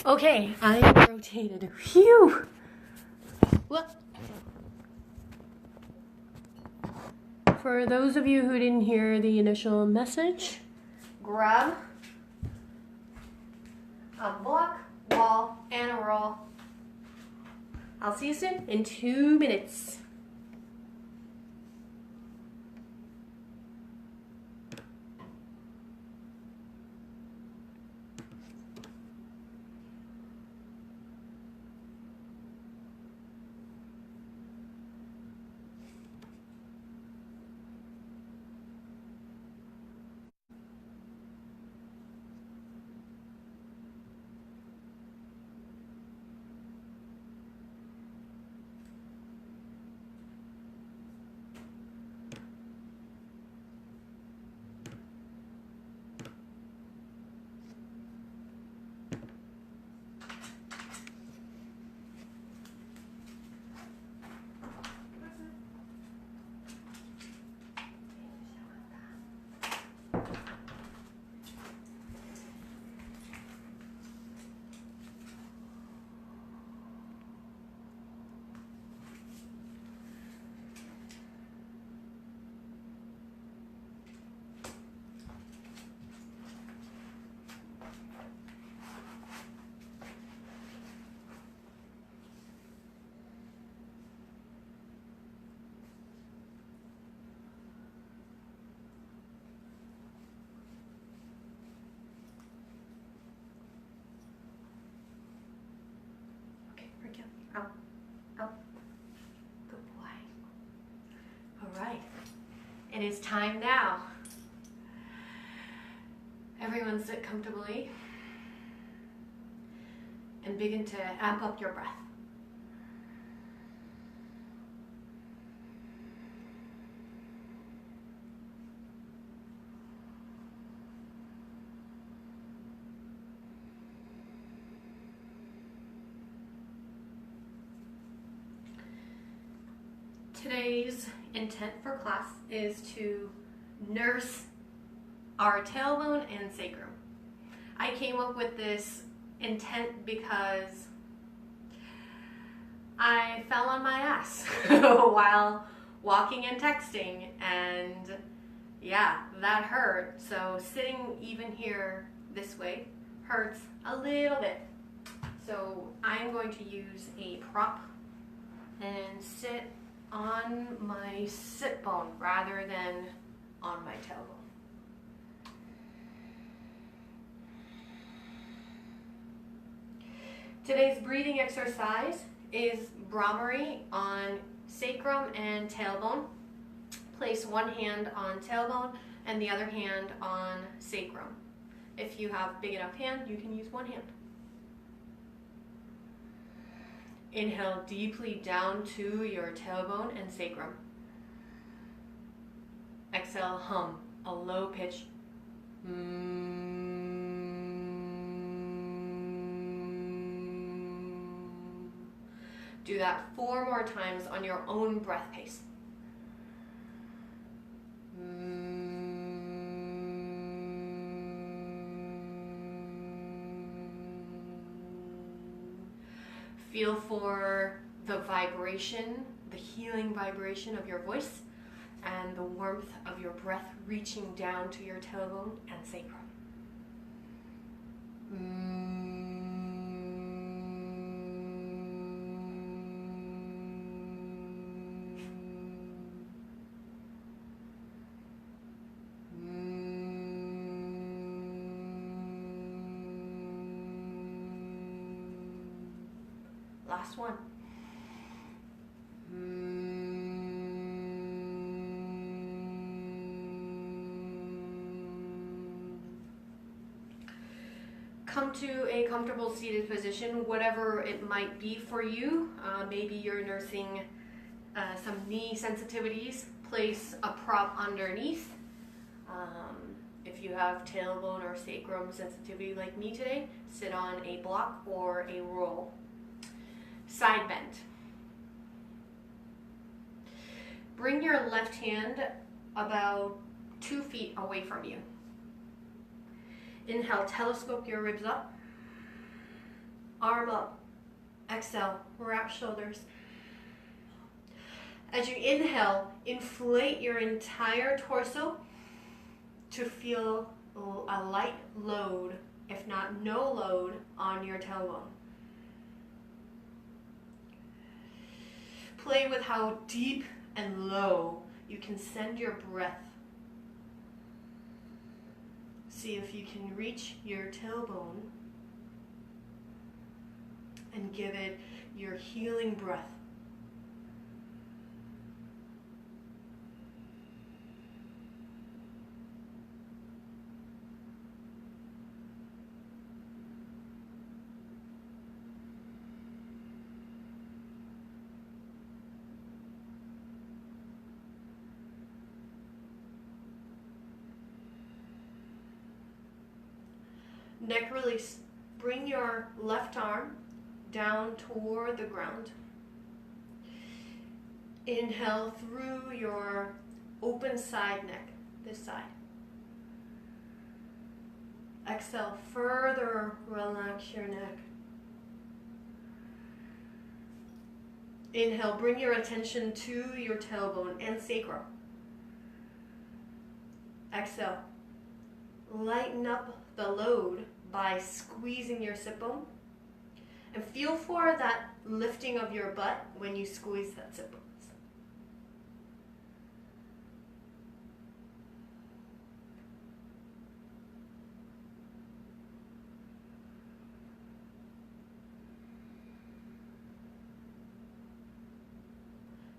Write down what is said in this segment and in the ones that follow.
Okay, I rotated. Phew! What? For those of you who didn't hear the initial message, grab a block, wall, and a roll. I'll see you soon in 2 minutes. Out, out. Good boy. All right. It is time now. Everyone sit comfortably and begin to amp up your breath. Today's intent for class is to nurse our tailbone and sacrum. I came up with this intent because I fell on my ass while walking and texting, and yeah, that hurt. So sitting even here this way hurts a little bit. So I'm going to use a prop and sit on my sit bone rather than on my tailbone. Today's breathing exercise is Brahmari on sacrum and tailbone. Place one hand on tailbone and the other hand on sacrum. If you have big enough hand, you can use one hand. Inhale deeply down to your tailbone and sacrum. Exhale, hum a low pitch. Do that 4 more times on your own breath pace. Feel for the vibration, the healing vibration of your voice, and the warmth of your breath reaching down to your tailbone and sacrum. Last one. Come to a comfortable seated position, whatever it might be for you. Maybe you're nursing some knee sensitivities. Place a prop underneath. If you have tailbone or sacrum sensitivity like me today, sit on a block or a roll. Side bend. Bring your left hand about 2 feet away from you. Inhale, telescope your ribs up. arm up. Exhale, wrap shoulders. As you inhale, inflate your entire torso to feel a light load, if not no load, on your tailbone. Play with how deep and low you can send your breath. See if you can reach your tailbone and give it your healing breath. Neck release. Bring your left arm down toward the ground. Inhale through your open side neck, this side. Exhale, further relax your neck. Inhale, bring your attention to your tailbone and sacrum. Exhale, lighten up the load by squeezing your sit bone, and feel for that lifting of your butt when you squeeze that sit bone.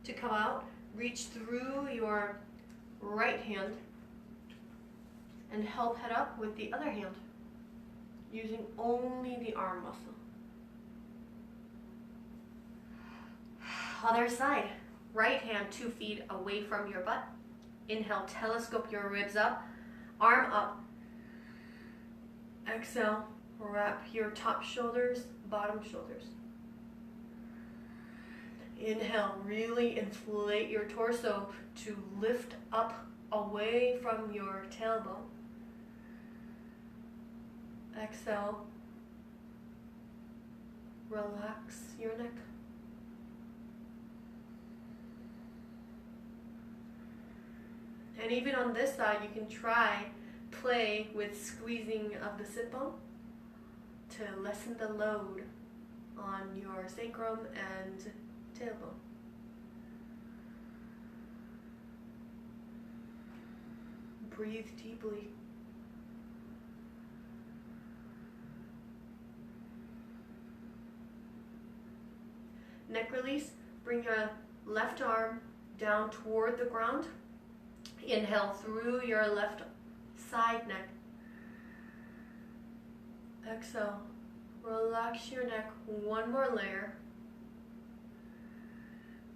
To come out, reach through your right hand and help head up with the other hand, using only the arm muscle. Other side, right hand 2 feet away from your butt. Inhale, telescope your ribs up, arm up. Exhale, wrap your top shoulders, bottom shoulders. Inhale, really inflate your torso to lift up away from your tailbone. Exhale, relax your neck. And even on this side, you can play with squeezing of the sit bone to lessen the load on your sacrum and tailbone. Breathe deeply. Neck release, bring your left arm down toward the ground. Inhale through your left side neck. Exhale, relax your neck, one more layer.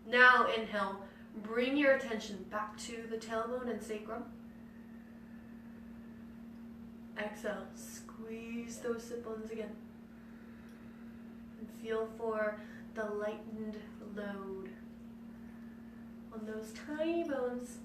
Now inhale, bring your attention back to the tailbone and sacrum. Exhale, squeeze those sit bones again. And feel for the lightened load on those tiny bones.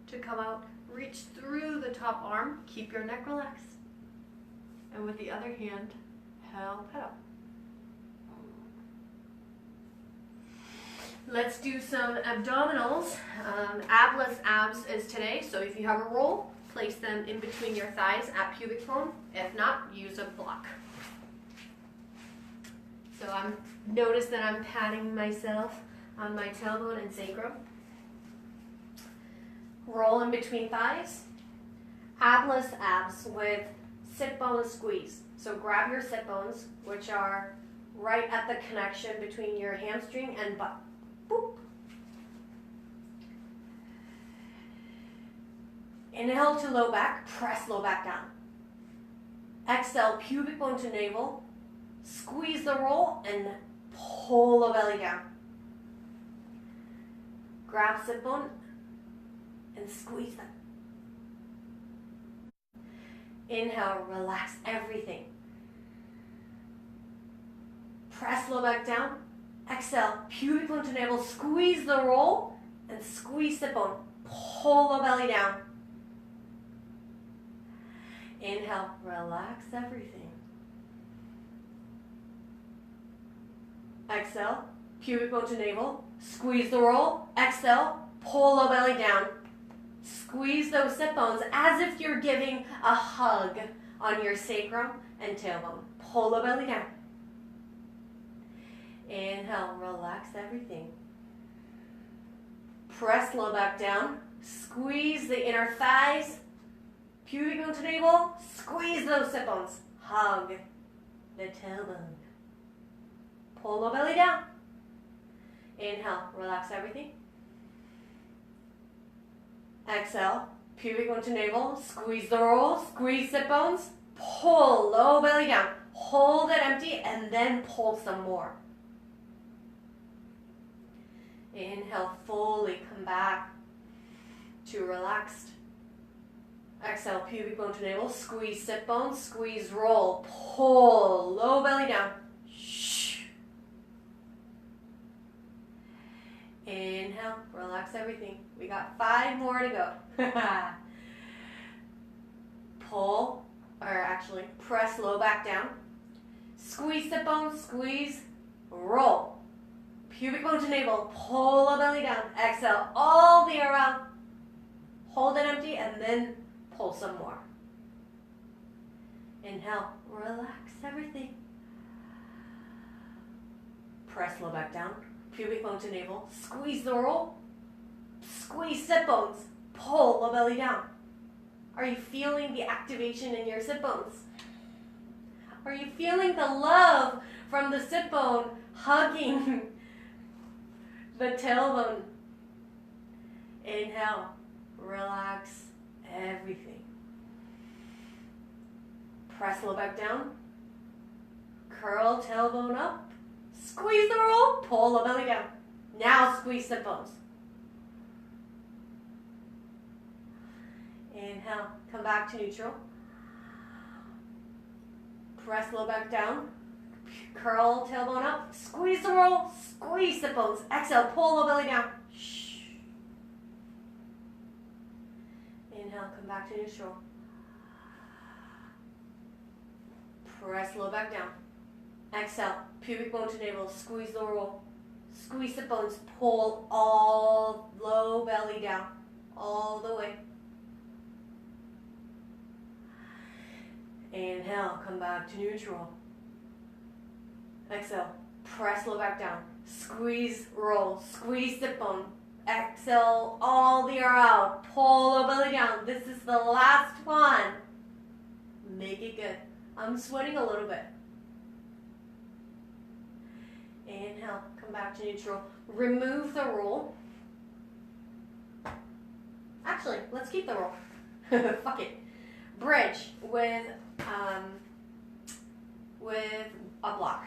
To come out, reach through the top arm, keep your neck relaxed. And with the other hand, help head up. Let's do some abdominals. Abless abs is today, so if you have a roll, place them in between your thighs at pubic bone. If not, use a block. So notice that I'm patting myself on my tailbone and sacrum. Roll in between thighs. Abless abs with sit bone squeeze. So grab your sit bones, which are right at the connection between your hamstring and butt. Boop. Inhale to low back, press low back down. Exhale, pubic bone to navel. Squeeze the roll and pull the belly down. Grab sit bone and squeeze them. Inhale, relax everything. Press low back down. Exhale, pubic bone to navel, squeeze the roll and squeeze sit bone. Pull the belly down. Inhale, relax everything. Exhale, pubic bone to navel, squeeze the roll. Exhale, pull the belly down. Squeeze those sit bones as if you're giving a hug on your sacrum and tailbone. Pull the belly down. Inhale, relax everything. Press low back down. Squeeze the inner thighs. Pubic bone to navel. Squeeze those sit bones. Hug the tailbone. Pull the belly down. Inhale, relax everything. Exhale, pubic bone to navel. Squeeze the roll. Squeeze sit bones. Pull low belly down. Hold it empty and then pull some more. Inhale, fully come back to relaxed. Exhale, pubic bone to navel, squeeze sit bones, squeeze roll, pull, low belly down. Shh. Inhale, relax everything. We got 5 more to go. Pull, or actually press low back down. Squeeze sit bones, squeeze, roll. Pubic bone to navel, pull the belly down. Exhale all the way around. Hold it empty and then pull some more. Inhale, relax everything. Press low back down. Pubic bone to navel, squeeze the roll. Squeeze sit bones, pull the belly down. Are you feeling the activation in your sit bones? Are you feeling the love from the sit bone hugging the tailbone? Inhale, relax everything. Press low back down. Curl tailbone up. Squeeze the roll, pull the belly down. Now squeeze sit bones. Inhale, come back to neutral. Press low back down. Curl tailbone up. Squeeze the roll, squeeze sit bones. Exhale, pull the belly down. Shh. Inhale, come back to neutral. Press low back down. Exhale, pubic bone to navel, squeeze the roll. Squeeze sit bones, pull all low belly down, all the way. Inhale, come back to neutral. Exhale, press low back down. Squeeze, roll, squeeze sit bone. Exhale all the way out. Pull the belly down. This is the last one. Make it good. I'm sweating a little bit. Inhale, come back to neutral. Remove the roll. Actually, let's keep the roll. Fuck it. Bridge with a block.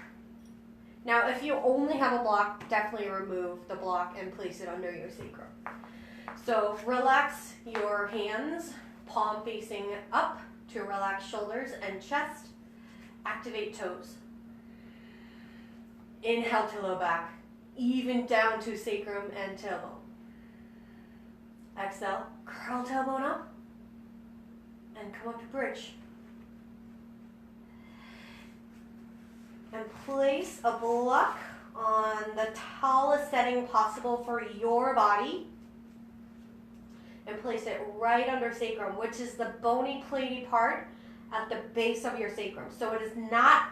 Now, if you only have a block, definitely remove the block and place it under your sacrum. So relax your hands, palm facing up to relax shoulders and chest. Activate toes. Inhale to low back, even down to sacrum and tailbone. Exhale, curl tailbone up and come up to bridge. And place a block on the tallest setting possible for your body. And place it right under sacrum, which is the bony platy part at the base of your sacrum. So it is not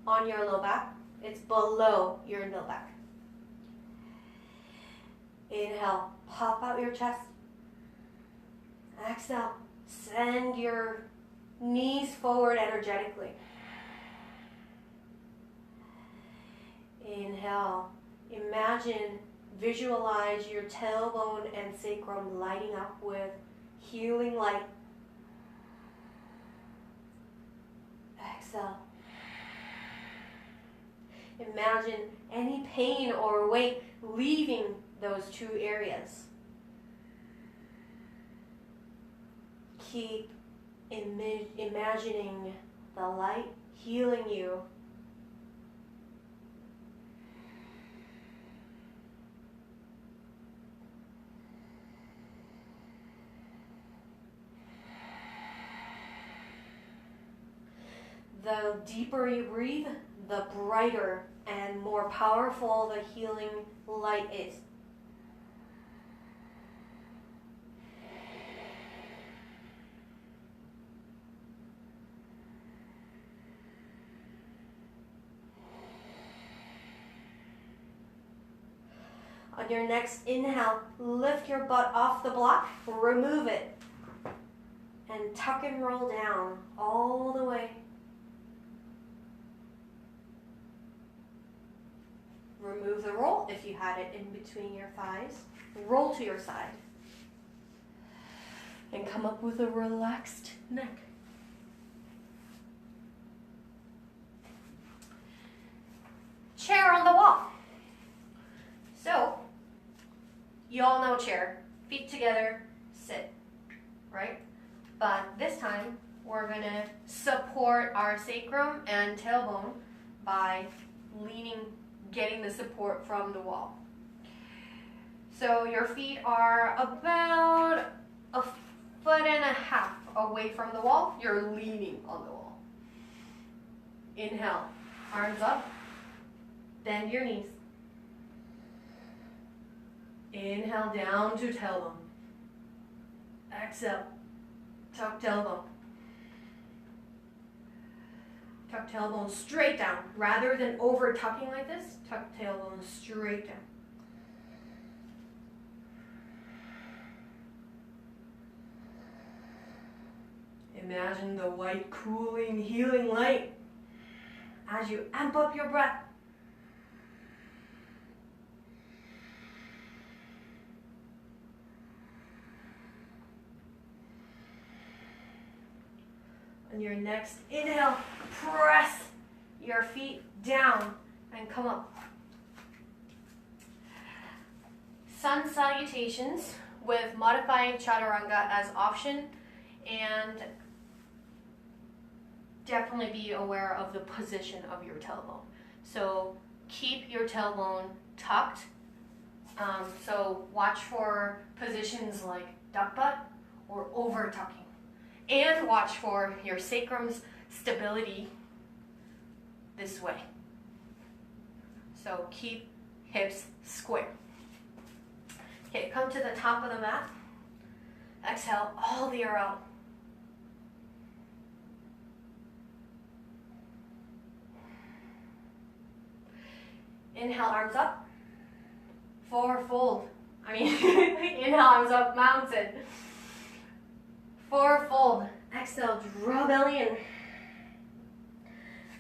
on your low back, it's below your low back. Inhale, pop out your chest. Exhale, send your knees forward energetically. Inhale, imagine, visualize your tailbone and sacrum lighting up with healing light. Exhale. Imagine any pain or weight leaving those 2 areas. Keep Imagining the light healing you. The deeper you breathe, the brighter and more powerful the healing light is. On your next inhale, lift your butt off the block, remove it, and tuck and roll down all the way. Remove the roll if you had it in between your thighs. Roll to your side. And come up with a relaxed neck. Chair on the wall. So, you all know chair. Feet together, sit, right? But this time, we're gonna support our sacrum and tailbone by leaning, getting the support from the wall. So your feet are about 1.5 feet away from the wall. You're leaning on the wall. Inhale, arms up, bend your knees. Inhale down to tailbone. Exhale, tuck tailbone. Tuck tailbone straight down. Rather than over tucking like this, tuck tailbone straight down. Imagine the white, cooling, healing light as you amp up your breath. On your next inhale, press your feet down and come up. Sun salutations with modified chaturanga as option, and definitely be aware of the position of your tailbone. So keep your tailbone tucked. So watch for positions like duck butt or over tucking. And watch for your sacrum's stability this way. So keep hips square. Okay, come to the top of the mat. Exhale all the air out. Inhale, arms up. Forward fold. Inhale, arms up, mountain. Forward fold. Exhale, draw belly in.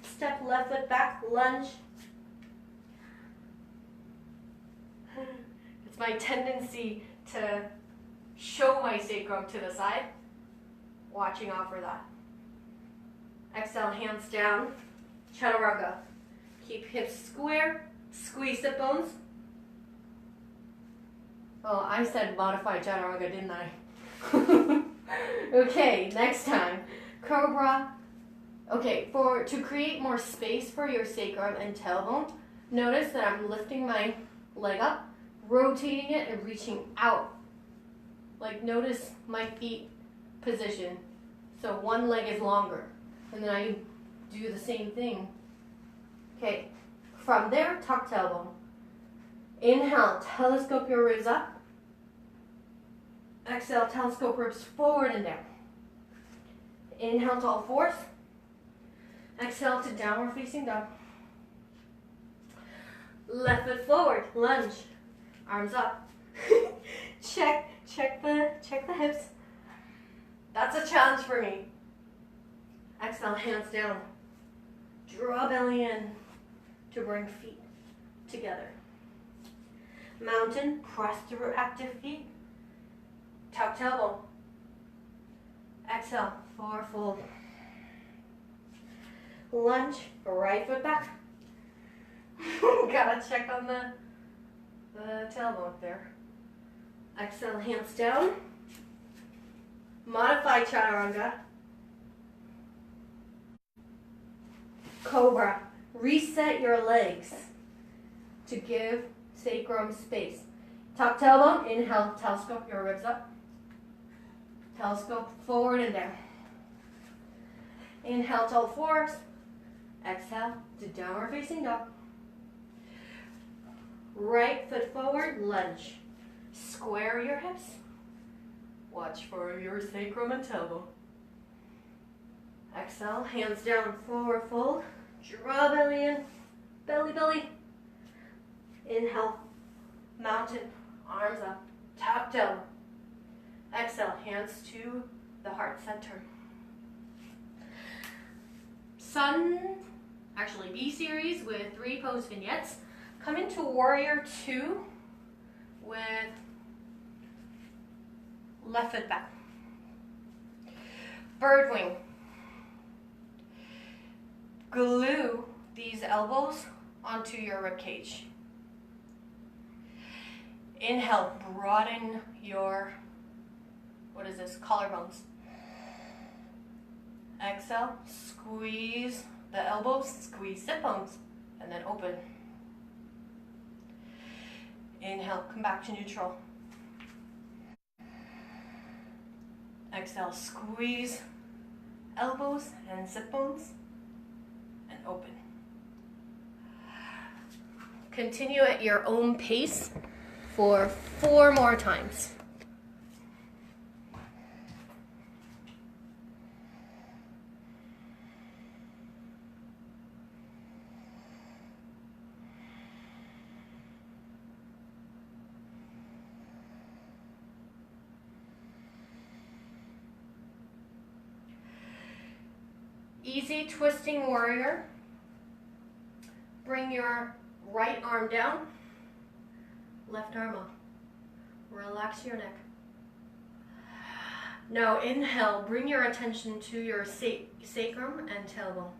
Step left foot back, lunge. It's my tendency to show my sacrum to the side. Watching out for that. Exhale, hands down. Chaturanga. Keep hips square. Squeeze the bones. Oh, I said modified chaturanga, didn't I? Okay, next time. Cobra. Okay, to create more space for your sacrum and tailbone, notice that I'm lifting my leg up, rotating it, and reaching out. Like, notice my feet position. So one leg is longer. And then I do the same thing. Okay, from there, tuck tailbone. Inhale, telescope your ribs up. Exhale, telescope ribs forward and down. Inhale to all fours. Exhale to downward facing dog. Left foot forward, lunge. Arms up. check the hips. That's a challenge for me. Exhale, hands down. Draw belly in to bring feet together. Mountain, press through active feet. Tuck tailbone. Exhale, forward fold. Lunge, right foot back. Gotta check on the tailbone there. Exhale, hands down. Modified chaturanga. Cobra. Reset your legs to give sacrum space. Top tailbone, inhale, telescope your ribs up. Telescope forward and down. Inhale, toe fours. Exhale to downward facing dog. Right foot forward, lunge. Square your hips. Watch for your sacrum and tailbone. Exhale, hands down, forward fold. Draw belly in, belly, belly. Inhale, mountain, arms up, top tailbone. Exhale, hands to the heart center. B series with 3 pose vignettes. Come into warrior 2 with left foot back. Bird wing. Glue these elbows onto your rib cage. Inhale, broaden your, collarbones. Exhale, squeeze the elbows, squeeze sit bones, and then open. Inhale, come back to neutral. Exhale, squeeze elbows and sit bones, and open. Continue at your own pace for 4 more times. Easy twisting warrior. Bring your right arm down, left arm up. Relax your neck. Now inhale, bring your attention to your sacrum and tailbone.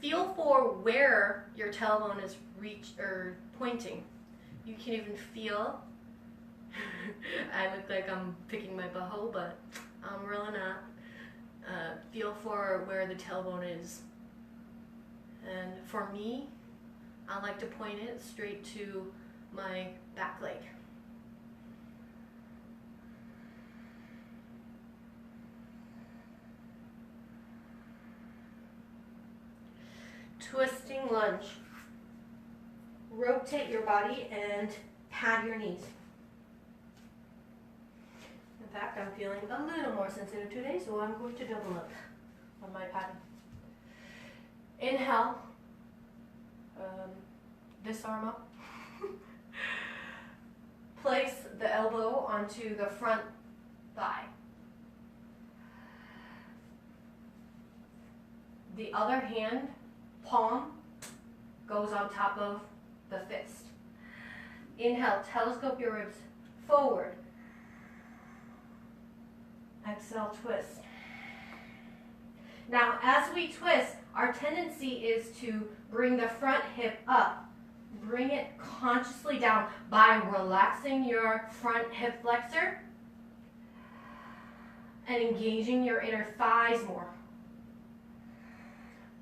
Feel for where your tailbone is pointing. You can even feel, I look like I'm picking my butthole, but I'm really not. Feel for where the tailbone is. And for me, I like to point it straight to my back leg. Twisting lunge. Rotate your body and pad your knees. In fact, I'm feeling a little more sensitive today, so I'm going to double up on my padding. Inhale, this arm up. Place the elbow onto the front thigh. The other hand, palm, goes on top of the fist. Inhale, telescope your ribs forward. Exhale, twist. Now, as we twist, our tendency is to bring the front hip up. Bring it consciously down by relaxing your front hip flexor and engaging your inner thighs more.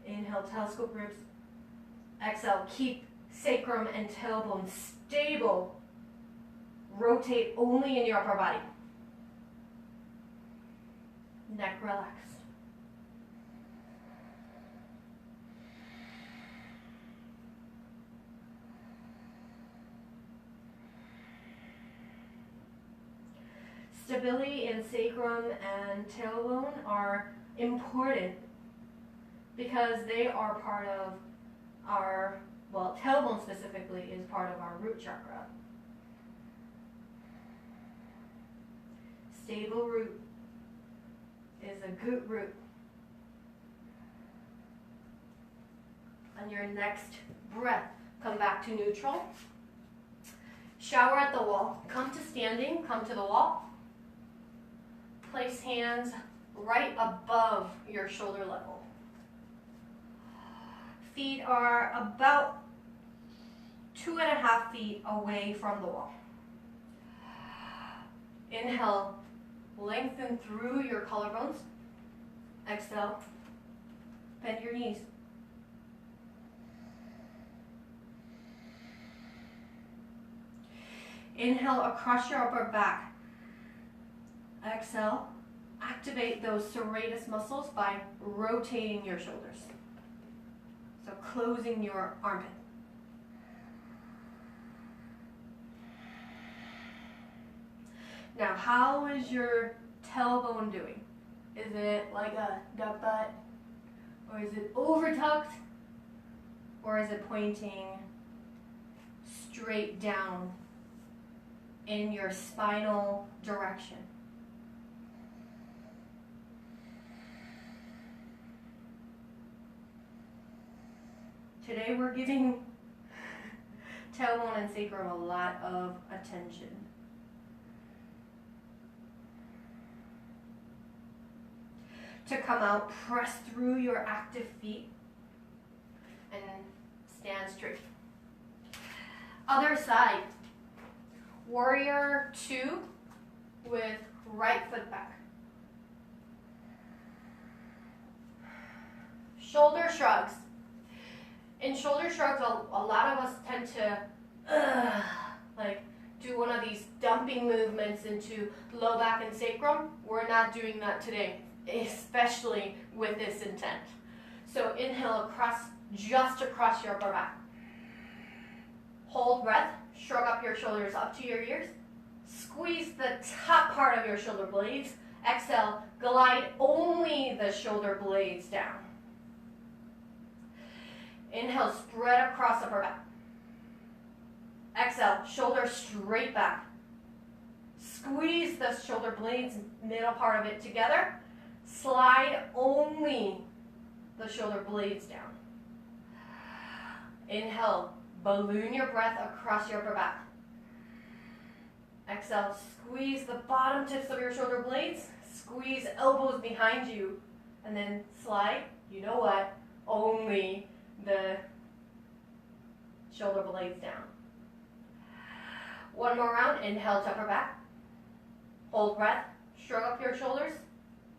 Inhale, telescope ribs. Exhale, keep sacrum and tailbone stable. Rotate only in your upper body. Neck relaxed. Stability in sacrum and tailbone are important because they are part of our, well, tailbone specifically is part of our root chakra. Stable root is a good root. On your next breath, come back to neutral. Shower at the wall. Come to standing, come to the wall. Place hands right above your shoulder level. Feet are about 2.5 feet away from the wall. Inhale, lengthen through your collarbones. Exhale, bend your knees. Inhale across your upper back. Exhale, activate those serratus muscles by rotating your shoulders. So closing your armpit. Now, how is your tailbone doing? Is it like a duck butt? Or is it over tucked? Or is it pointing straight down in your spinal direction? Today we're giving tailbone and sacrum a lot of attention. To come out, press through your active feet and stand straight. Other side, warrior 2 with right foot back. Shoulder shrugs. In shoulder shrugs, a lot of us tend to do one of these dumping movements into low back and sacrum. We're not doing that today, especially with this intent. So inhale just across your upper back. Hold breath, shrug up your shoulders up to your ears. Squeeze the top part of your shoulder blades. Exhale, glide only the shoulder blades down. Inhale, spread across upper back. Exhale, shoulders straight back. Squeeze the shoulder blades, middle part of it together. Slide only the shoulder blades down. Inhale, balloon your breath across your upper back. Exhale, squeeze the bottom tips of your shoulder blades. Squeeze elbows behind you. And then slide, you know what, only the shoulder blades down. One more round. Inhale to upper back. Hold breath. Shrug up your shoulders.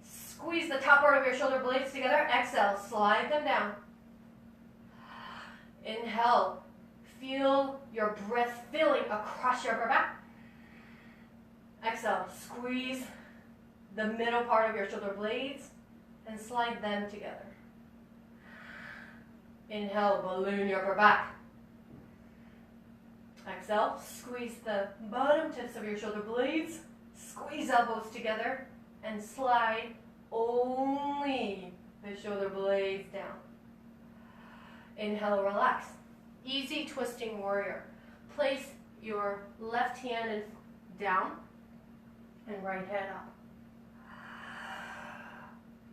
Squeeze the top part of your shoulder blades together. Exhale. Slide them down. Inhale. Feel your breath filling across your upper back. Exhale. Squeeze the middle part of your shoulder blades and slide them together. Inhale, balloon your upper back. Exhale, squeeze the bottom tips of your shoulder blades, squeeze elbows together, and slide only the shoulder blades down. Inhale, relax. Easy twisting warrior. Place your left hand down and right hand up.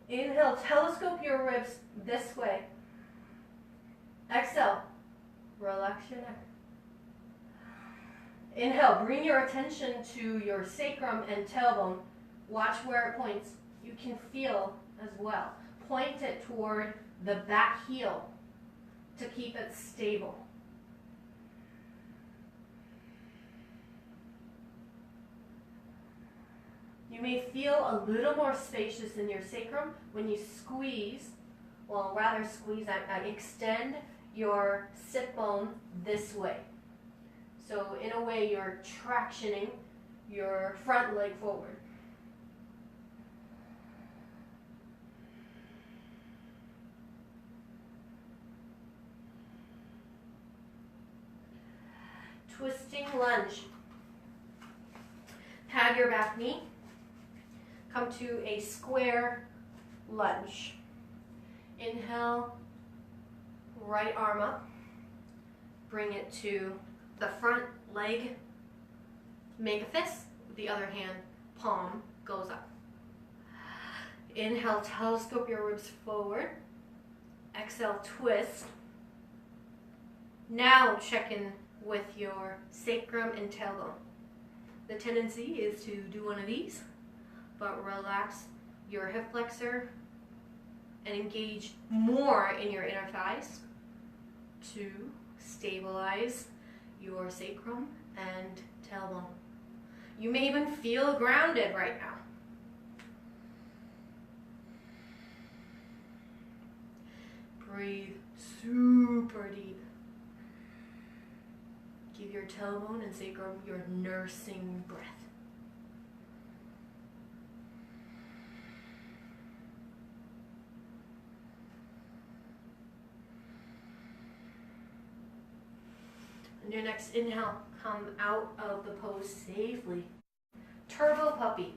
Inhale, telescope your ribs this way. Exhale, relax your neck. Inhale, bring your attention to your sacrum and tailbone. Watch where it points. You can feel as well. Point it toward the back heel to keep it stable. You may feel a little more spacious in your sacrum when you squeeze, I extend your sit bone this way. So in a way, you're tractioning your front leg forward. Twisting lunge. Pad your back knee. Come to a square lunge. Inhale, right arm up. Bring it to the front leg. Make a fist. With the other hand, palm goes up. Inhale, telescope your ribs forward. Exhale, twist. Now check in with your sacrum and tailbone. The tendency is to do one of these, but relax your hip flexor and engage more in your inner thighs to stabilize your sacrum and tailbone. You may even feel grounded right now. Breathe super deep. Give Give your tailbone and sacrum your nursing breath. On your next inhale, come out of the pose safely. Turbo puppy.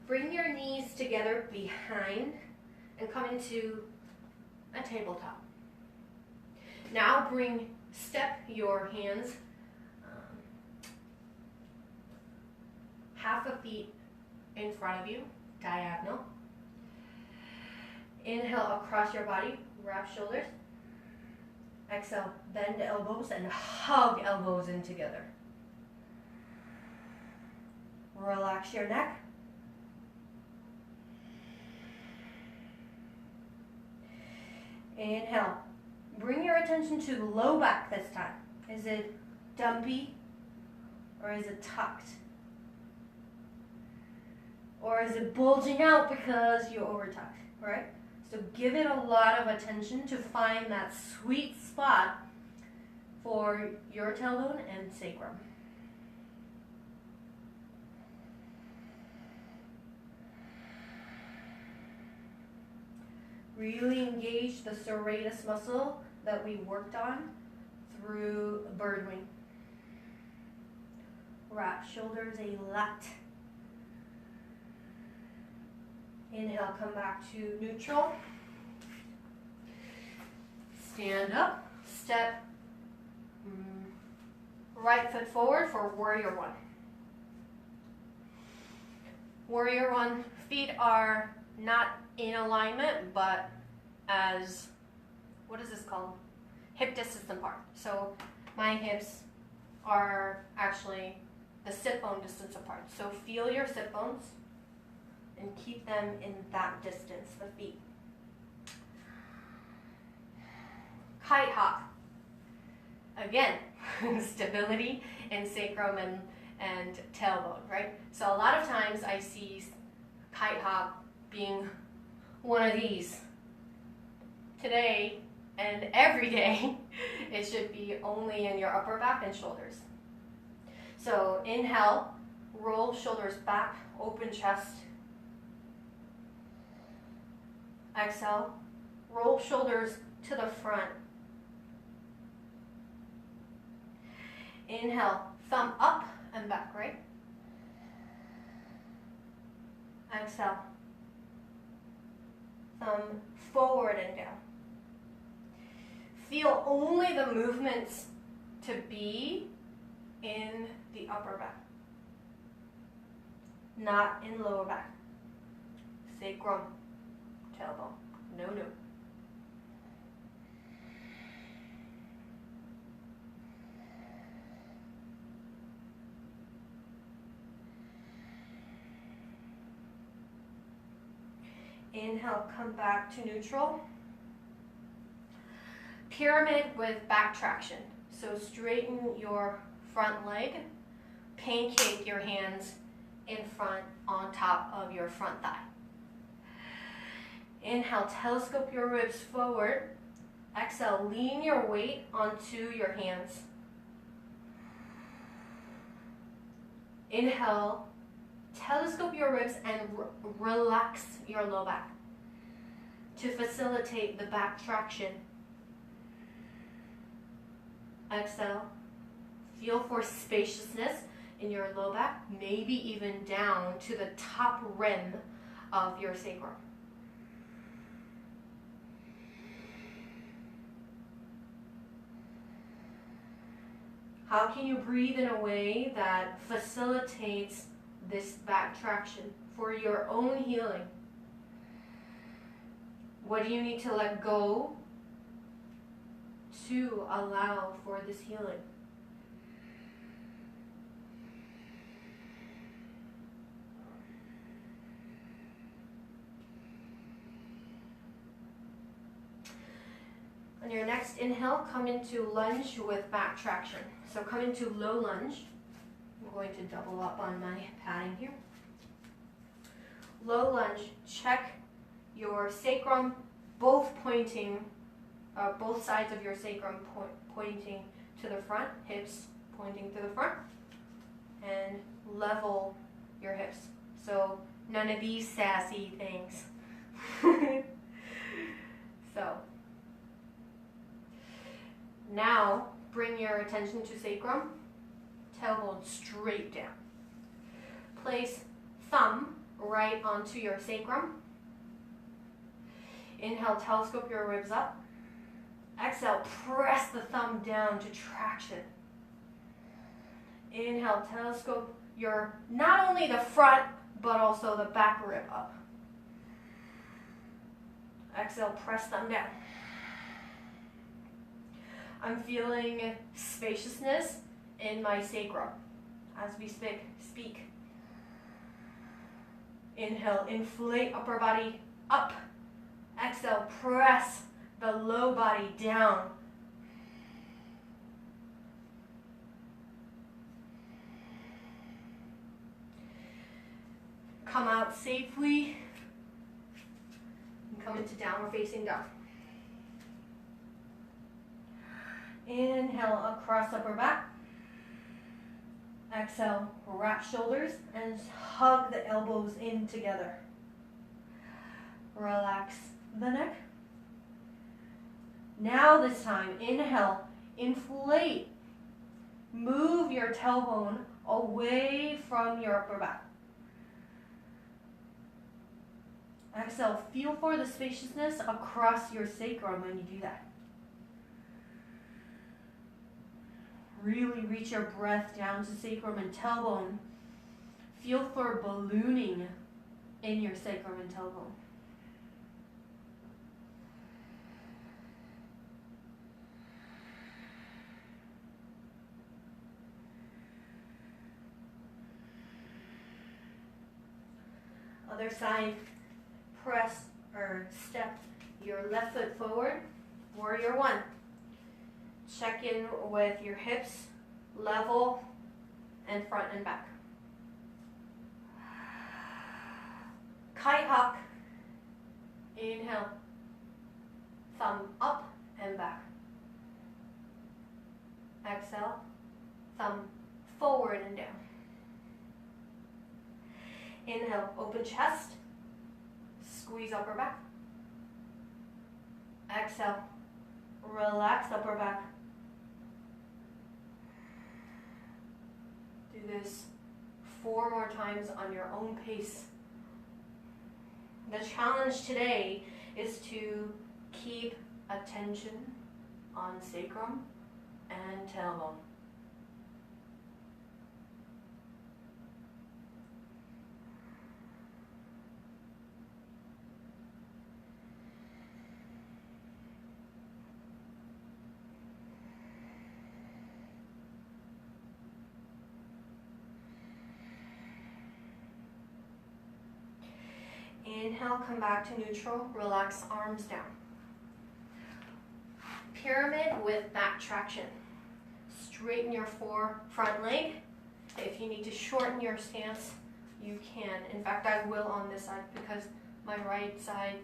Bring your knees together behind and come into a tabletop. Now step your hands half a feet in front of you, diagonal. Inhale across your body, wrap shoulders. Exhale, bend elbows and hug elbows in together. Relax your neck. Inhale. Bring your attention to the low back this time. Is it dumpy or is it tucked? Or is it bulging out because you overtucked, right? So give it a lot of attention to find that sweet spot for your tailbone and sacrum. Really engage the serratus muscle that we worked on through bird wing. Wrap shoulders a lot. Inhale, come back to neutral. Stand up, step right foot forward for warrior one. Warrior one, feet are not in alignment, but as, what is this called? Hip distance apart. So my hips are actually the sit bone distance apart. So feel your sit bones and keep them in that distance, the feet. Kite hop. Again, stability in sacrum and tailbone, right? So a lot of times I see kite hop being one of these. Today and every day, it should be only in your upper back and shoulders. So inhale, roll shoulders back, open chest. Exhale, roll shoulders to the front. Inhale, thumb up and back, right? Exhale, thumb forward and down. Feel only the movements to be in the upper back, not in lower back. Sacrum, tailbone, no. Inhale, come back to neutral. Pyramid with back traction. So straighten your front leg, pancake your hands in front on top of your front thigh. Inhale, telescope your ribs forward. Exhale, lean your weight onto your hands. Inhale, telescope your ribs and relax your low back to facilitate the back traction. Exhale, feel for spaciousness in your low back, maybe even down to the top rim of your sacrum. How can you breathe in a way that facilitates this back traction for your own healing? What do you need to let go to allow for this healing? On your next inhale, come into lunge with back traction. So come into low lunge. I'm going to double up on my padding here. Low lunge, check your sacrum, both sides of your sacrum pointing to the front, hips pointing to the front, and level your hips. So none of these sassy things. So now bring your attention to sacrum, tailbone straight down. Place thumb right onto your sacrum. Inhale, telescope your ribs up. Exhale, press the thumb down to traction. Inhale, telescope your, not only the front, but also the back rib up. Exhale, press them down. I'm feeling spaciousness in my sacrum as we speak. Inhale, inflate upper body up. Exhale, press the low body down. Come out safely and come into downward facing dog. Inhale, across upper back. Exhale, wrap shoulders and hug the elbows in together. Relax the neck. Now this time, inhale, inflate. Move your tailbone away from your upper back. Exhale, feel for the spaciousness across your sacrum when you do that. Really reach your breath down to sacrum and tailbone. Feel for ballooning in your sacrum and tailbone. Other side, press or step your left foot forward, warrior one. Check in with your hips, level, and front and back. Kite hawk. Inhale, thumb up and back. Exhale, thumb forward and down. Inhale, open chest, squeeze upper back. Exhale, relax upper back. Do this 4 more times on your own pace. The challenge today is to keep attention on sacrum and tailbone. Inhale, come back to neutral, relax arms down. Pyramid with back traction. Straighten your front leg. If you need to shorten your stance, you can. In fact, I will on this side because my right side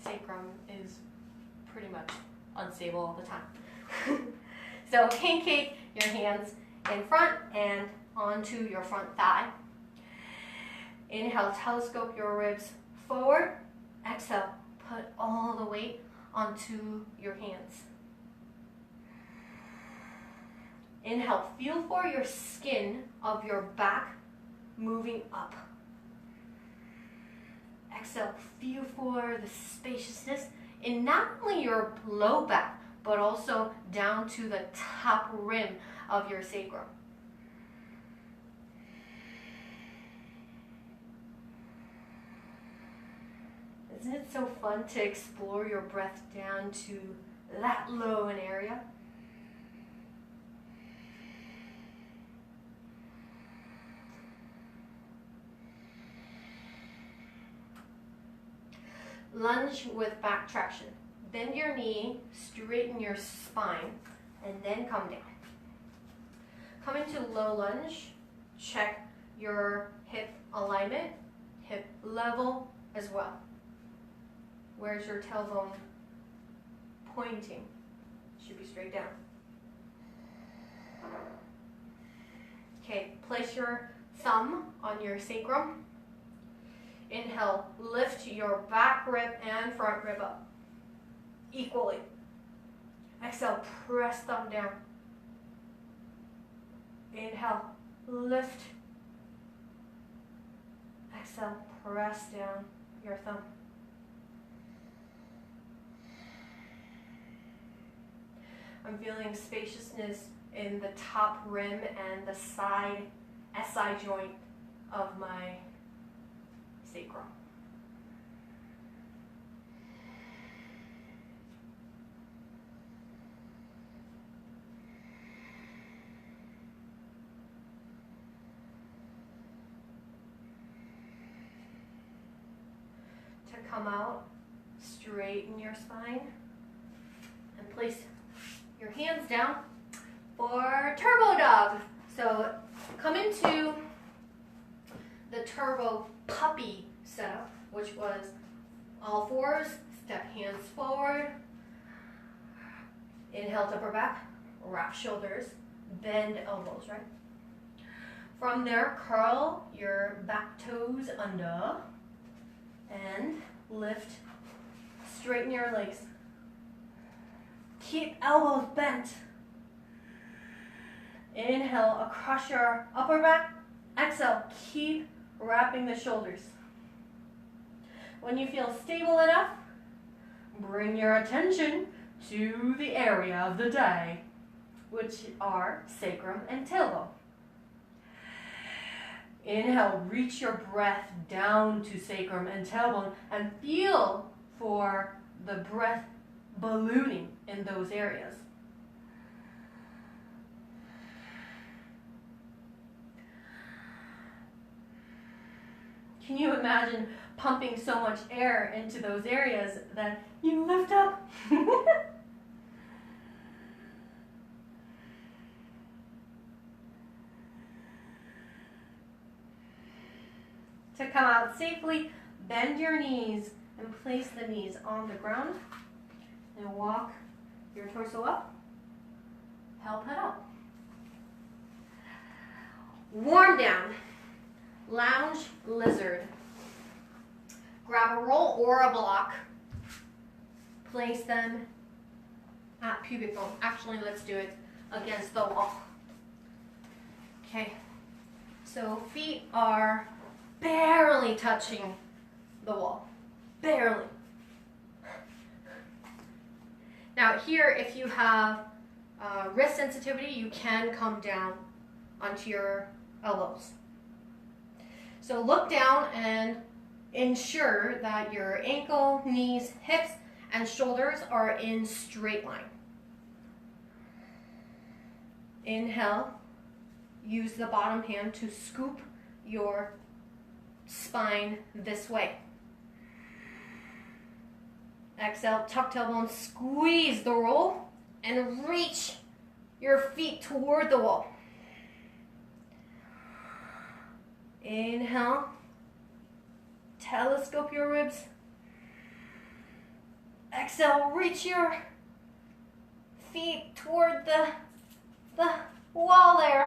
sacrum is pretty much unstable all the time. So pancake your hands in front and onto your front thigh. Inhale, telescope your ribs forward. Exhale, put all the weight onto your hands. Inhale, feel for your skin of your back moving up. Exhale, feel for the spaciousness in not only your low back, but also down to the top rim of your sacrum. Isn't it so fun to explore your breath down to that low an area? Lunge with back traction. Bend your knee, straighten your spine, and then come down. Come into low lunge. Check your hip alignment, hip level as well. Where's your tailbone pointing? Should be straight down. Okay, place your thumb on your sacrum. Inhale, lift your back rib and front rib up equally. Exhale, press thumb down. Inhale, lift. Exhale, press down your thumb. I'm feeling spaciousness in the top rim and the side SI joint of my sacrum. To come out, straighten your spine and place your hands down for turbo dog. So come into the turbo puppy setup, which was all fours, step hands forward, inhale to upper back, wrap shoulders, bend elbows, right? From there, curl your back toes under and lift, straighten your legs. Keep elbows bent. Inhale across your upper back. Exhale, keep wrapping the shoulders. When you feel stable enough, bring your attention to the area of the day, which are sacrum and tailbone. Inhale, reach your breath down to sacrum and tailbone and feel for the breath ballooning in those areas. Can you imagine pumping so much air into those areas that you lift up? To come out safely, bend your knees and place the knees on the ground and walk your torso up, help head up. Warm down, lounge lizard. Grab a roll or a block, place them at pubic bone. Actually, let's do it against the wall. Okay, so feet are barely touching the wall, barely. Now here, if you have wrist sensitivity, you can come down onto your elbows. So look down and ensure that your ankle, knees, hips, and shoulders are in straight line. Inhale, use the bottom hand to scoop your spine this way. Exhale, tuck tailbone, squeeze the roll, and reach your feet toward the wall. Inhale, telescope your ribs. Exhale, reach your feet toward the wall there.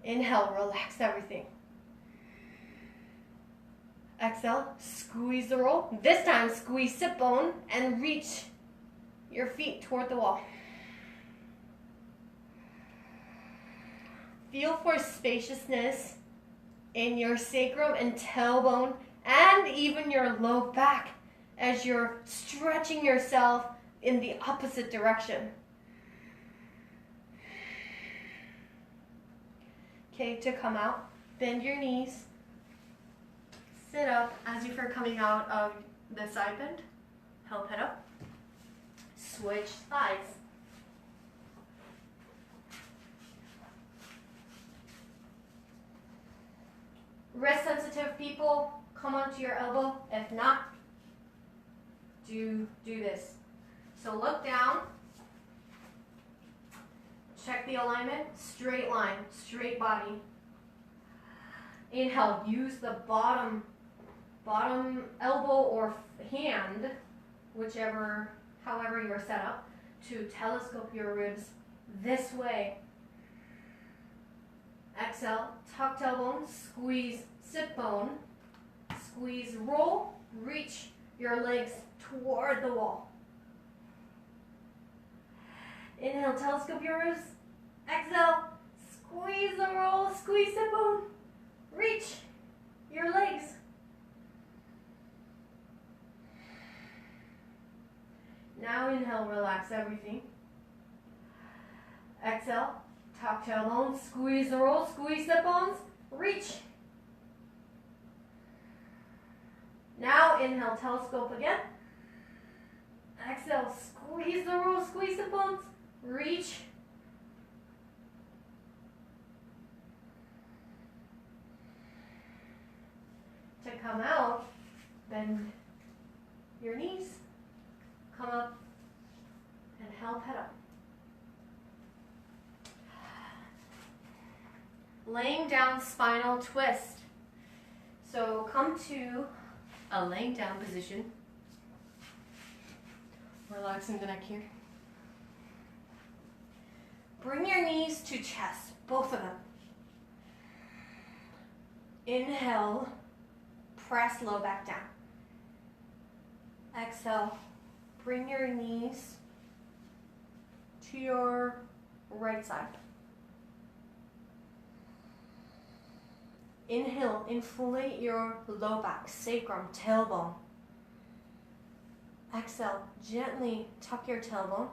Inhale, relax everything. Exhale, squeeze the roll. This time, squeeze sit bone and reach your feet toward the wall. Feel for spaciousness in your sacrum and tailbone and even your low back as you're stretching yourself in the opposite direction. Okay, to come out, bend your knees, sit up as if you're coming out of the side bend, help head up, switch sides. Wrist sensitive people, come onto your elbow. If not, do this. So look down, check the alignment, straight line, straight body. Inhale, use the bottom elbow or hand, whichever however you're set up, to telescope your ribs this way. Exhale, tuck tailbone, squeeze sit bone, squeeze roll, reach your legs toward the wall. Inhale, telescope your ribs. Exhale, squeeze the roll, squeeze sit bone, reach your legs. Now inhale, relax everything. Exhale, tuck tailbone, squeeze the roll, squeeze the bones, reach. Now inhale, telescope again. Exhale, squeeze the roll, squeeze the bones, reach. To come out, bend your knees, come up, and help head up. Laying down spinal twist. So come to a laying down position. Relaxing the neck here. Bring your knees to chest, both of them. Inhale, press low back down. Exhale, bring your knees to your right side. Inhale, inflate your low back, sacrum, tailbone. Exhale, gently tuck your tailbone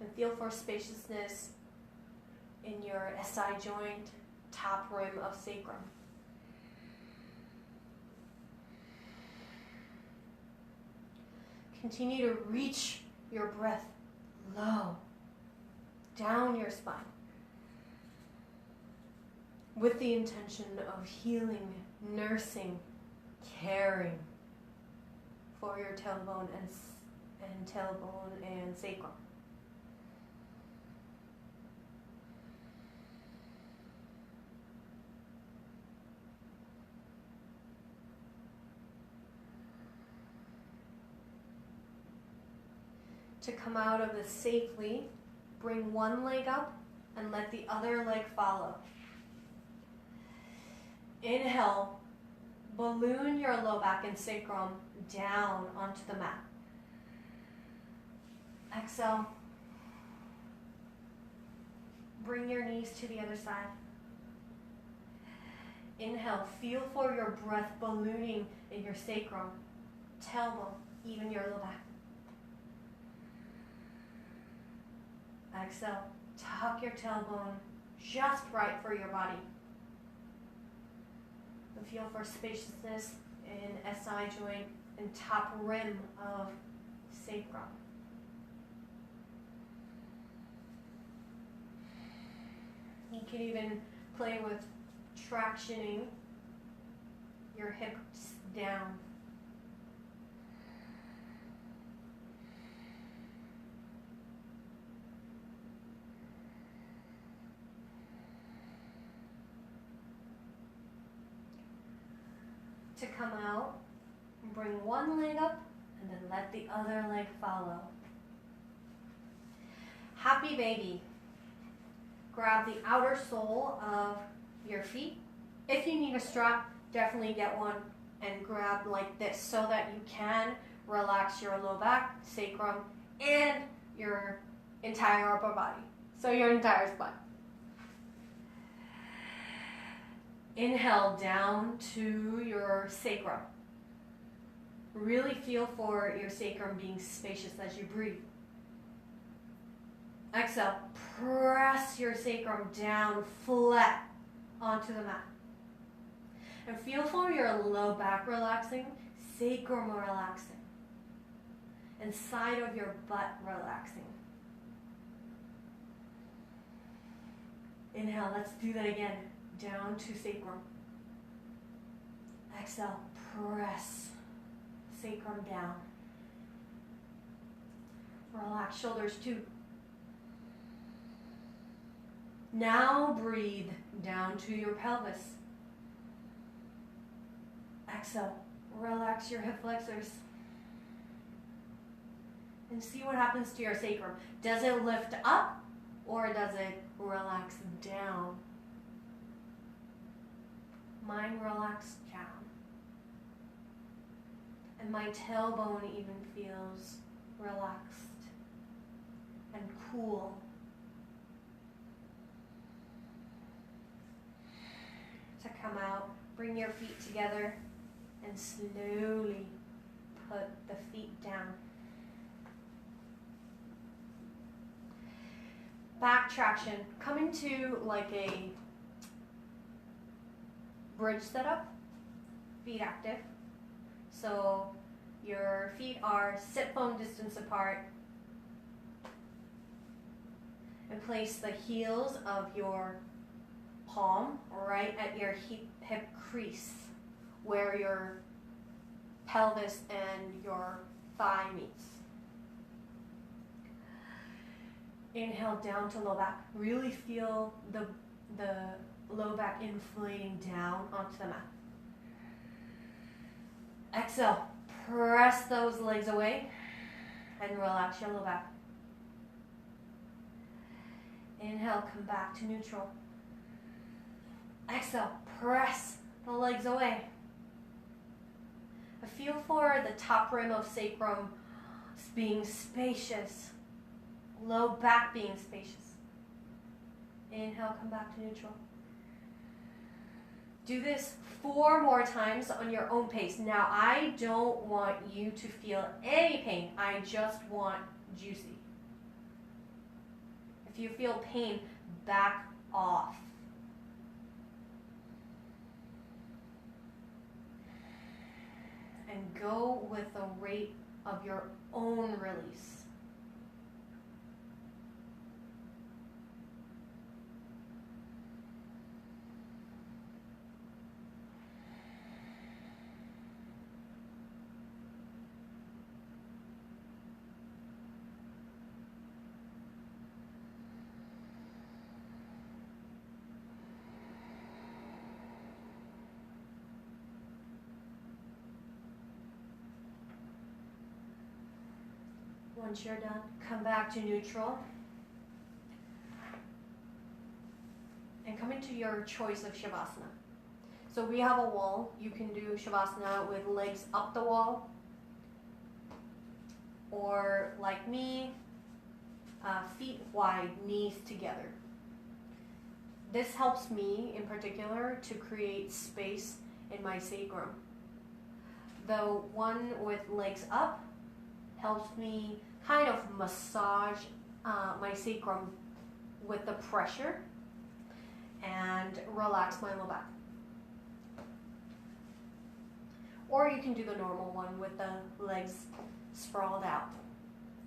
and feel for spaciousness in your SI joint, top rim of sacrum. Continue to reach your breath low, down your spine, with the intention of healing, nursing, caring for your tailbone and tailbone and sacrum. To come out of this safely, bring one leg up and let the other leg follow. Inhale, balloon your low back and sacrum down onto the mat. Exhale, bring your knees to the other side. Inhale, feel for your breath ballooning in your sacrum, tailbone, even your low back. Exhale, tuck your tailbone just right for your body. And feel for spaciousness in SI joint and top rim of sacrum. You can even play with tractioning your hips down. To come out, bring one leg up and then let the other leg follow. Happy baby. Grab the outer sole of your feet. If you need a strap, definitely get one and grab like this so that you can relax your low back, sacrum, and your entire upper body. So your entire spine. Inhale down to your sacrum. Really feel for your sacrum being spacious as you breathe. Exhale, press your sacrum down flat onto the mat. And feel for your low back relaxing, sacrum relaxing, and side of your butt relaxing. Inhale, let's do that again. Down to sacrum. Exhale, press sacrum down. Relax shoulders too. Now breathe down to your pelvis. Exhale, relax your hip flexors. and see what happens to your sacrum. Does it lift up or does it relax down? Mine relaxed down. And my tailbone even feels relaxed and cool. To come out, bring your feet together and slowly put the feet down. Back traction. Come into like a bridge setup, feet active. So your feet are sit bone distance apart, and place the heels of your palm right at your hip crease, where your pelvis and your thigh meets. Inhale down to low back. Really feel the low back inflating down onto the mat. Exhale, press those legs away and relax your low back. Inhale, come back to neutral. Exhale, press the legs away. A feel for the top rim of sacrum being spacious, low back being spacious. Inhale, come back to neutral. Do this 4 more times on your own pace. Now, I don't want you to feel any pain. I just want juicy. If you feel pain, back off. And go with the rate of your own release. Once you're done, come back to neutral and come into your choice of Shavasana. So we have a wall. You can do Shavasana with legs up the wall, or like me, feet wide, knees together. This helps me in particular to create space in my sacrum. The one with legs up helps me kind of massage my sacrum with the pressure and relax my low back. Or you can do the normal one with the legs sprawled out.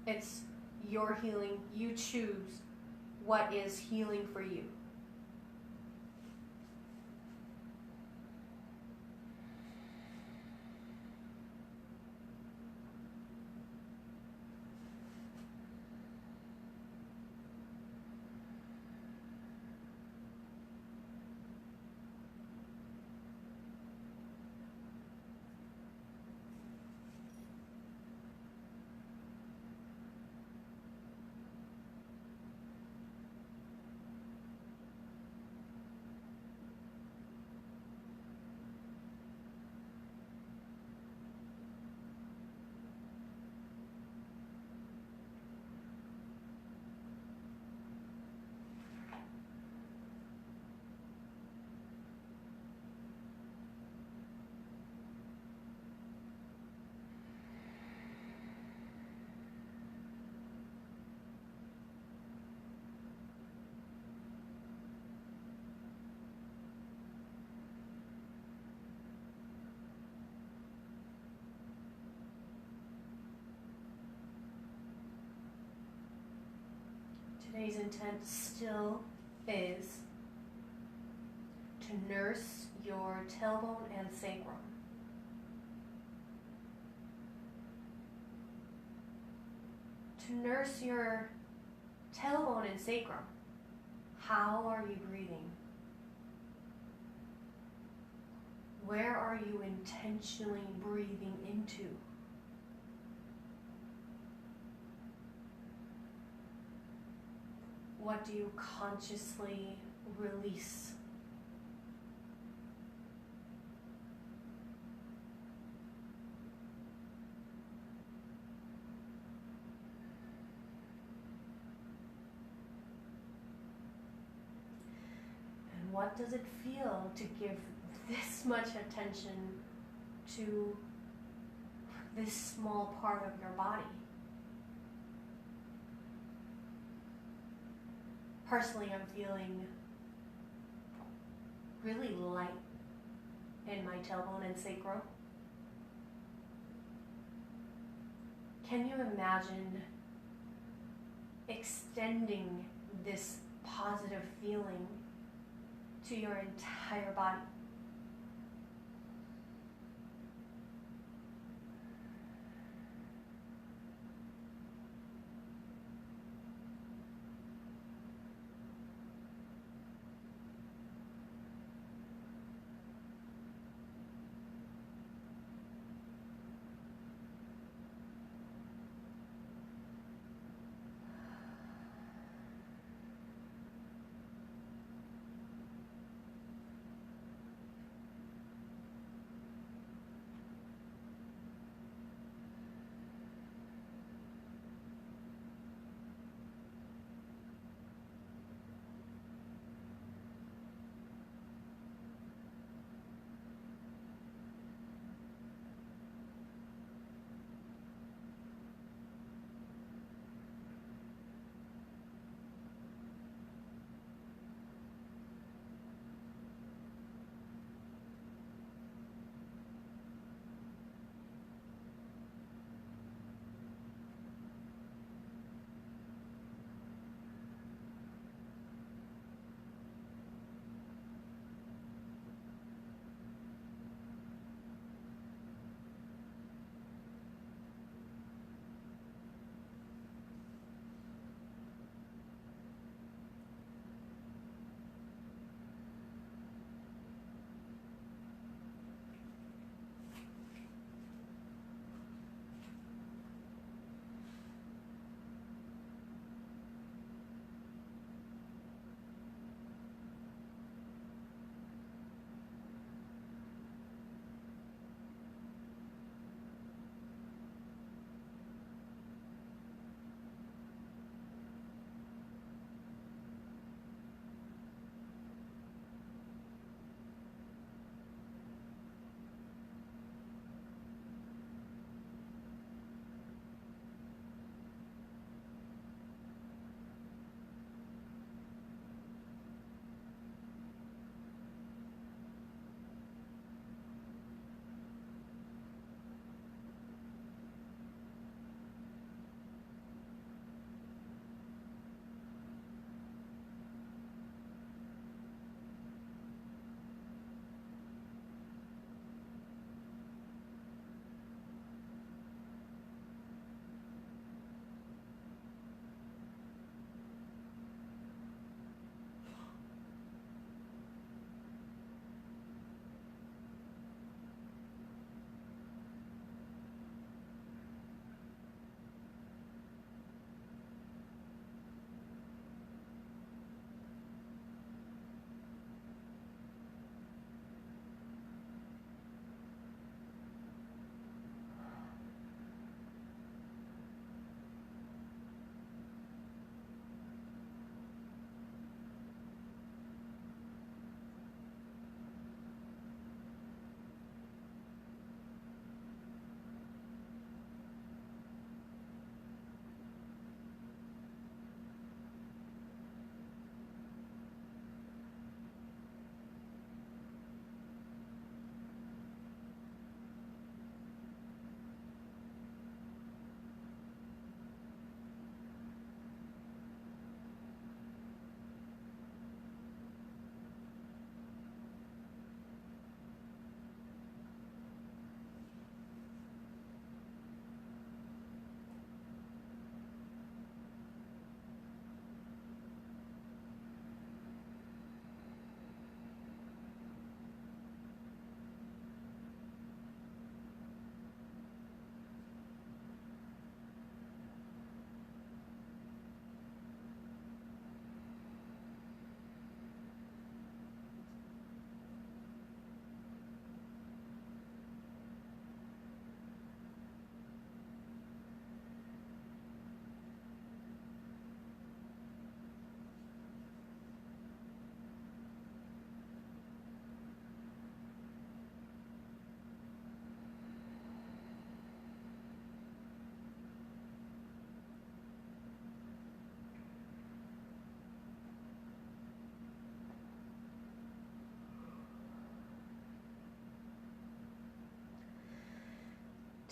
It's your healing. You choose what is healing for you. Today's intent still is to nurse your tailbone and sacrum. To nurse your tailbone and sacrum. How are you breathing? Where are you intentionally breathing into? What do you consciously release? And what does it feel to give this much attention to this small part of your body? Personally, I'm feeling really light in my tailbone and sacrum. Can you imagine extending this positive feeling to your entire body?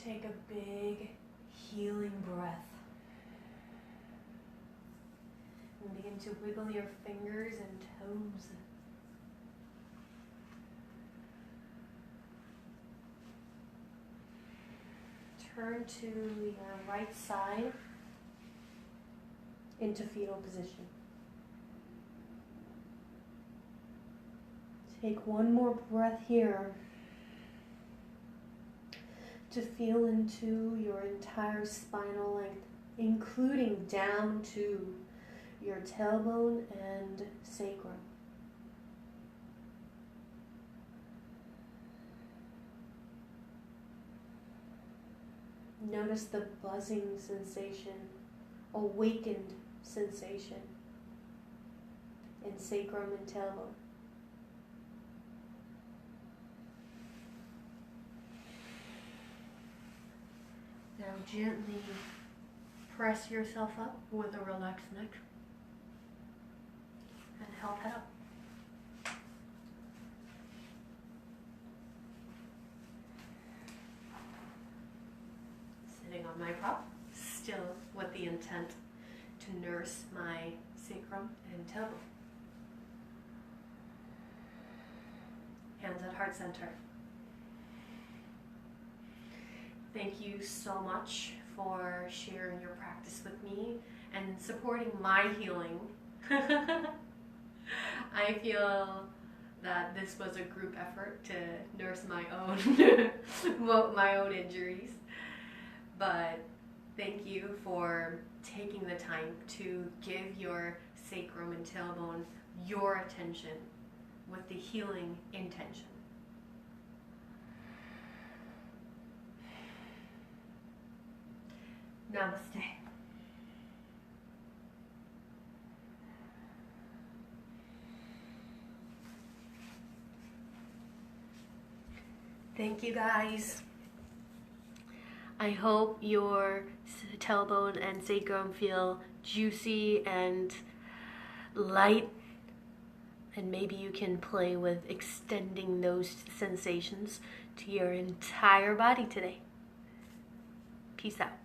Take a big healing breath. And begin to wiggle your fingers and toes. Turn to your right side into fetal position. Take one more breath here to feel into your entire spinal length, including down to your tailbone and sacrum. Notice the buzzing sensation, awakened sensation in sacrum and tailbone. Now gently press yourself up with a relaxed neck and help head up. Sitting on my prop, still with the intent to nurse my sacrum and tailbone. Hands at heart center. Thank you so much for sharing your practice with me and supporting my healing. I feel that this was a group effort to nurse my own injuries. But thank you for taking the time to give your sacrum and tailbone your attention with the healing intention. Namaste. Thank you guys. I hope your tailbone and sacrum feel juicy and light, and maybe you can play with extending those sensations to your entire body today. Peace out.